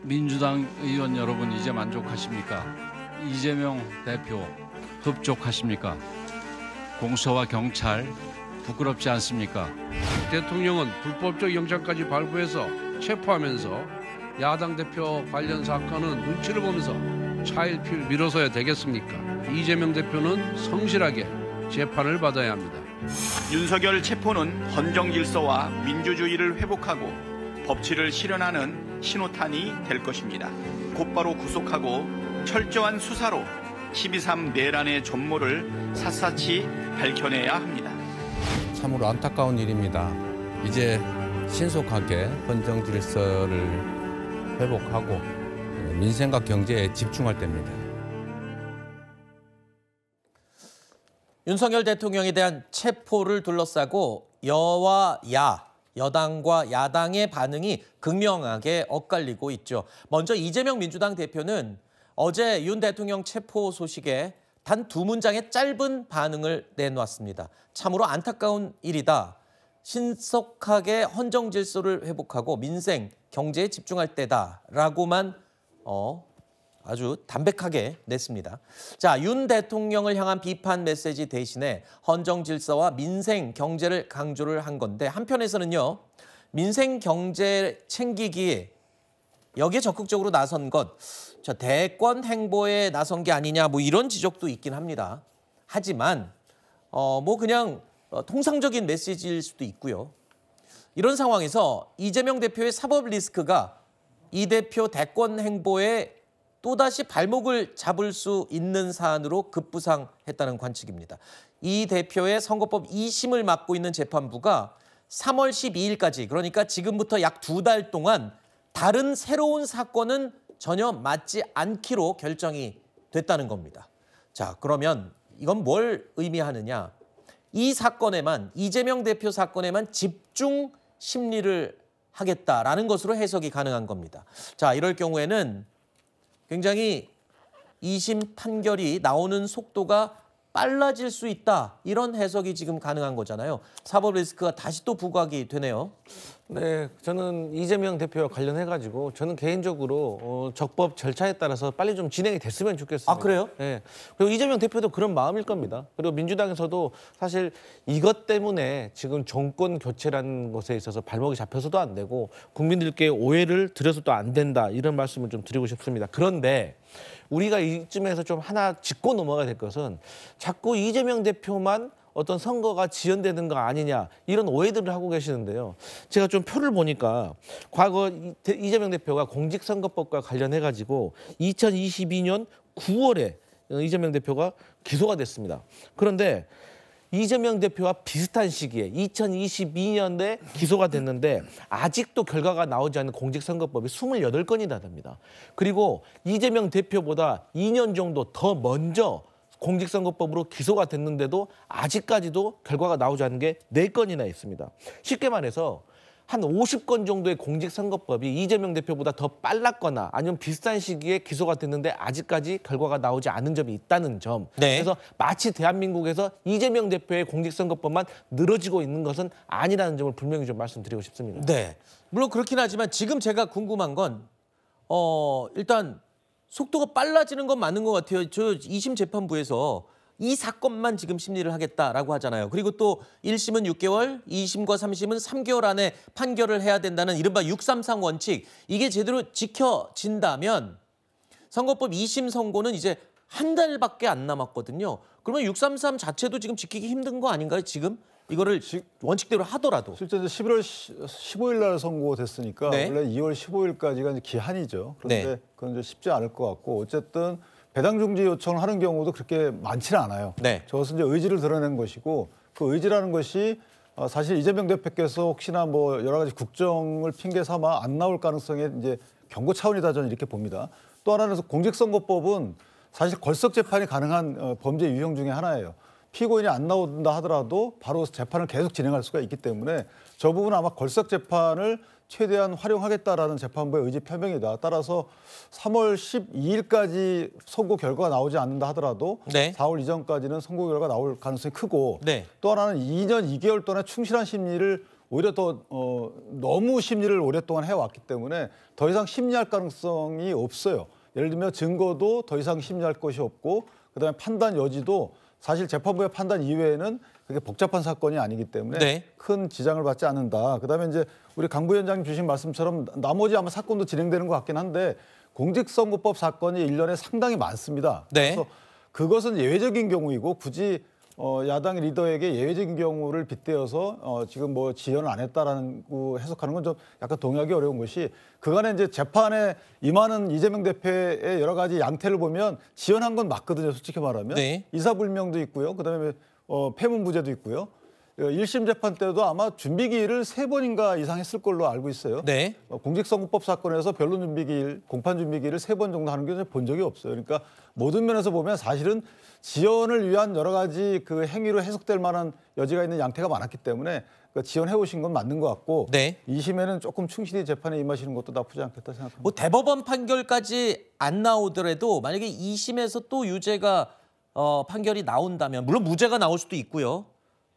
민주당 의원 여러분 이제 만족하십니까? 이재명 대표 흡족하십니까? 공수처와 경찰 부끄럽지 않습니까? 대통령은 불법적 영장까지 발부해서 체포하면서 야당 대표 관련 사건은 눈치를 보면서 차일피일 미뤄서야 되겠습니까? 이재명 대표는 성실하게 재판을 받아야 합니다. 윤석열 체포는 헌정질서와 민주주의를 회복하고 법치를 실현하는 신호탄이 될 것입니다. 곧바로 구속하고 철저한 수사로 12.3 내란의 전모를 샅샅이 밝혀내야 합니다. 참으로 안타까운 일입니다. 이제 신속하게 헌정 질서를 회복하고 민생과 경제에 집중할 때입니다. 윤석열 대통령에 대한 체포를 둘러싸고 여와 야, 여당과 야당의 반응이 극명하게 엇갈리고 있죠. 먼저 이재명 민주당 대표는 어제 윤 대통령 체포 소식에 단 두 문장의 짧은 반응을 내놓았습니다. 참으로 안타까운 일이다. 신속하게 헌정 질서를 회복하고 민생, 경제에 집중할 때다라고만 아주 담백하게 냈습니다. 자, 윤 대통령을 향한 비판 메시지 대신에 헌정 질서와 민생, 경제를 강조를 한 건데 한편에서는요. 민생, 경제 챙기기에 여기에 적극적으로 나선 것, 대권 행보에 나선 게 아니냐 뭐 이런 지적도 있긴 합니다. 하지만 그냥 통상적인 메시지일 수도 있고요. 이런 상황에서 이재명 대표의 사법 리스크가 이 대표 대권 행보에 또다시 발목을 잡을 수 있는 사안으로 급부상했다는 관측입니다. 이 대표의 선거법 2심을 맡고 있는 재판부가 3월 12일까지 그러니까 지금부터 약 2달 동안 다른 새로운 사건은 전혀 맞지 않기로 결정이 됐다는 겁니다. 자, 그러면 이건 뭘 의미하느냐? 이 사건에만, 이재명 대표 사건에만 집중 심리를 하겠다라는 것으로 해석이 가능한 겁니다. 자, 이럴 경우에는 굉장히 2심 판결이 나오는 속도가 빨라질 수 있다. 이런 해석이 지금 가능한 거잖아요. 사법 리스크가 다시 또 부각이 되네요. 네, 저는 이재명 대표와 관련해가지고 저는 개인적으로 적법 절차에 따라서 빨리 좀 진행이 됐으면 좋겠습니다. 아, 그래요? 네. 그리고 이재명 대표도 그런 마음일 겁니다. 그리고 민주당에서도 사실 이것 때문에 지금 정권 교체라는 것에 있어서 발목이 잡혀서도 안 되고 국민들께 오해를 드려서도 안 된다. 이런 말씀을 좀 드리고 싶습니다. 그런데 우리가 이쯤에서 좀 하나 짚고 넘어가야 될 것은 자꾸 이재명 대표만 어떤 선거가 지연되는 거 아니냐 이런 오해들을 하고 계시는데요. 제가 좀 표를 보니까 과거 이재명 대표가 공직선거법과 관련해가지고 2022년 9월에 이재명 대표가 기소가 됐습니다. 그런데 이재명 대표와 비슷한 시기에 2022년에 기소가 됐는데 아직도 결과가 나오지 않은 공직선거법이 28건이나 됩니다. 그리고 이재명 대표보다 2년 정도 더 먼저 공직선거법으로 기소가 됐는데도 아직까지도 결과가 나오지 않은 게 4건이나 있습니다. 쉽게 말해서 한 50건 정도의 공직선거법이 이재명 대표보다 더 빨랐거나 아니면 비슷한 시기에 기소가 됐는데 아직까지 결과가 나오지 않은 점이 있다는 점. 네. 그래서 마치 대한민국에서 이재명 대표의 공직선거법만 늘어지고 있는 것은 아니라는 점을 분명히 좀 말씀드리고 싶습니다. 네. 물론 그렇긴 하지만 지금 제가 궁금한 건 일단 속도가 빨라지는 건 맞는 것 같아요. 저 2심 재판부에서 이 사건만 지금 심리를 하겠다라고 하잖아요. 그리고 또 1심은 6개월, 2심과 3심은 3개월 안에 판결을 해야 된다는 이른바 633 원칙. 이게 제대로 지켜진다면 선거법 2심 선고는 이제 한 달밖에 안 남았거든요. 그러면 633 자체도 지금 지키기 힘든 거 아닌가요, 지금? 이거를 원칙대로 하더라도. 실제 11월 15일 날 선고됐으니까 네. 원래 2월 15일까지가 이제 기한이죠. 그런데 네. 그건 이제 쉽지 않을 것 같고 어쨌든 배당 중지 요청을 하는 경우도 그렇게 많지는 않아요. 네. 저것은 이제 의지를 드러낸 것이고 그 의지라는 것이 사실 이재명 대표께서 혹시나 뭐 여러 가지 국정을 핑계 삼아 안 나올 가능성에 이제 경고 차원이다 저는 이렇게 봅니다. 또 하나는 공직선거법은 사실 걸석 재판이 가능한 범죄 유형 중에 하나예요. 피고인이 안 나온다 하더라도 바로 재판을 계속 진행할 수가 있기 때문에 저 부분은 아마 걸석 재판을 최대한 활용하겠다라는 재판부의 의지 표명이다. 따라서 3월 12일까지 선고 결과가 나오지 않는다 하더라도 네. 4월 이전까지는 선고 결과가 나올 가능성이 크고 네. 또 하나는 2년 2개월 동안 충실한 심리를 오히려 더 너무 심리를 오랫동안 해왔기 때문에 더 이상 심리할 가능성이 없어요. 예를 들면 증거도 더 이상 심리할 것이 없고 그다음에 판단 여지도 사실 재판부의 판단 이외에는 그게 복잡한 사건이 아니기 때문에 네. 큰 지장을 받지 않는다. 그다음에 이제 우리 강 부위원장님 주신 말씀처럼 나머지 아마 사건도 진행되는 것 같긴 한데 공직선거법 사건이 1년에 상당히 많습니다. 네. 그래서 그것은 예외적인 경우이고 굳이 야당 리더에게 예외적인 경우를 빗대어서 지금 뭐 지연을 안 했다라는 거 해석하는 건 좀 약간 동의하기 어려운 것이 그간에 이제 재판에 임하는 이재명 대표의 여러 가지 양태를 보면 지연한 건 맞거든요. 솔직히 말하면 네. 이사불명도 있고요. 그다음에 폐문부제도 있고요. 1심 재판 때도 아마 준비기일을 3번인가 이상 했을 걸로 알고 있어요. 네. 공직선거법 사건에서 변론 준비기일, 공판 준비기일을 3번 정도 하는 게 본 적이 없어요. 그러니까 모든 면에서 보면 사실은 지연을 위한 여러 가지 그 행위로 해석될 만한 여지가 있는 양태가 많았기 때문에 지연해 오신 건 맞는 것 같고 네. 2심에는 조금 충실히 재판에 임하시는 것도 나쁘지 않겠다 생각합니다. 뭐 대법원 판결까지 안 나오더라도 만약에 2심에서 또 유죄가 판결이 나온다면 물론 무죄가 나올 수도 있고요.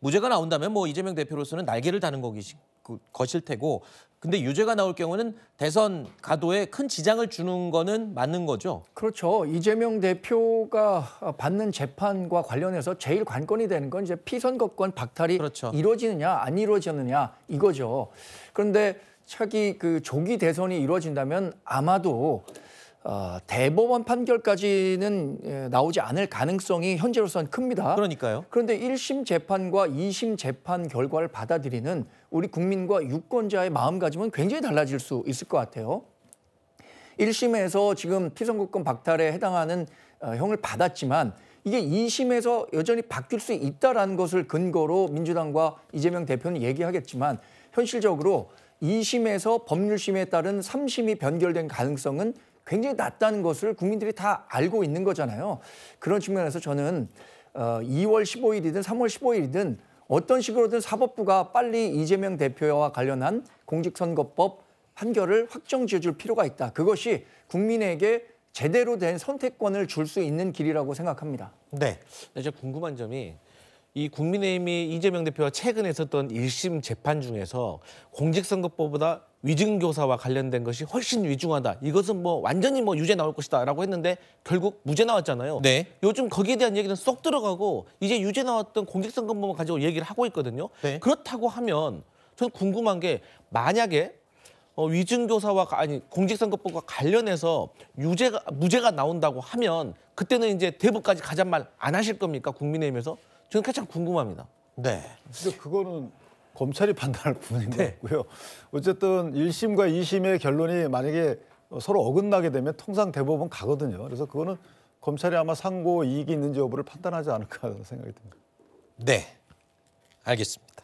무죄가 나온다면 뭐 이재명 대표로서는 날개를 다는 것일 테고 근데 유죄가 나올 경우는 대선 가도에 큰 지장을 주는 거는 맞는 거죠. 그렇죠. 이재명 대표가 받는 재판과 관련해서 제일 관건이 되는 건 이제 피선거권 박탈이 그렇죠. 이루어지느냐 안 이루어지느냐 이거죠. 그런데 차기 그 조기 대선이 이루어진다면 아마도 대법원 판결까지는 나오지 않을 가능성이 현재로서는 큽니다. 그러니까요. 그런데 1심 재판과 2심 재판 결과를 받아들이는 우리 국민과 유권자의 마음가짐은 굉장히 달라질 수 있을 것 같아요. 1심에서 지금 피선거권 박탈에 해당하는 형을 받았지만 이게 2심에서 여전히 바뀔 수 있다라는 것을 근거로 민주당과 이재명 대표는 얘기하겠지만 현실적으로 2심에서 법률심에 따른 3심이 변결된 가능성은 굉장히 낮다는 것을 국민들이 다 알고 있는 거잖아요. 그런 측면에서 저는 2월 15일이든 3월 15일이든 어떤 식으로든 사법부가 빨리 이재명 대표와 관련한 공직선거법 판결을 확정 지어줄 필요가 있다. 그것이 국민에게 제대로 된 선택권을 줄 수 있는 길이라고 생각합니다. 네. 제가 궁금한 점이 이 국민의힘이 이재명 대표가 최근에 있었던 1심 재판 중에서 공직선거법보다 위증교사와 관련된 것이 훨씬 위중하다. 이것은 뭐 완전히 뭐 유죄 나올 것이다라고 했는데 결국 무죄 나왔잖아요. 네. 요즘 거기에 대한 얘기는 쏙 들어가고 이제 유죄 나왔던 공직선거법만 가지고 얘기를 하고 있거든요. 네. 그렇다고 하면 저는 궁금한 게 만약에 위증교사와 아니 공직선거법과 관련해서 무죄가 나온다고 하면 그때는 이제 대법까지 가잔 말 안 하실 겁니까? 국민의힘에서? 저는 가장 궁금합니다. 네. 근데 그거는 검찰이 판단할 부분인 것 같고요. 어쨌든 1심과 2심의 결론이 만약에 서로 어긋나게 되면 통상 대법원 가거든요. 그래서 그거는 검찰이 아마 상고 이익이 있는지 여부를 판단하지 않을까 생각이 듭니다. 네. 알겠습니다.